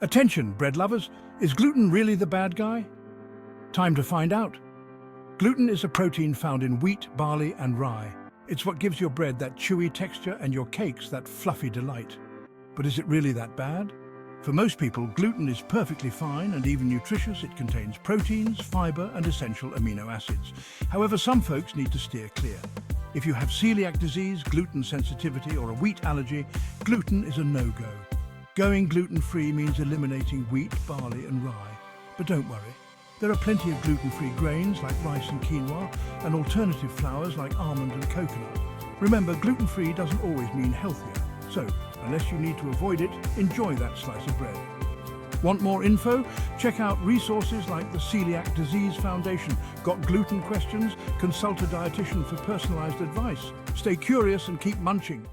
Attention, bread lovers! Is gluten really the bad guy? Time to find out. Gluten is a protein found in wheat, barley, and rye. It's what gives your bread that chewy texture and your cakes that fluffy delight. But is it really that bad? For most people, gluten is perfectly fine and even nutritious. It contains proteins, fiber, and essential amino acids. However, some folks need to steer clear. If you have celiac disease, gluten sensitivity, or a wheat allergy, gluten is a no-go. Going gluten-free means eliminating wheat, barley, and rye. But don't worry. There are plenty of gluten-free grains like rice and quinoa, and alternative flours like almond and coconut. Remember, gluten-free doesn't always mean healthier. So, unless you need to avoid it, enjoy that slice of bread. Want more info? Check out resources like the Celiac Disease Foundation. Got gluten questions? Consult a dietitian for personalized advice. Stay curious and keep munching.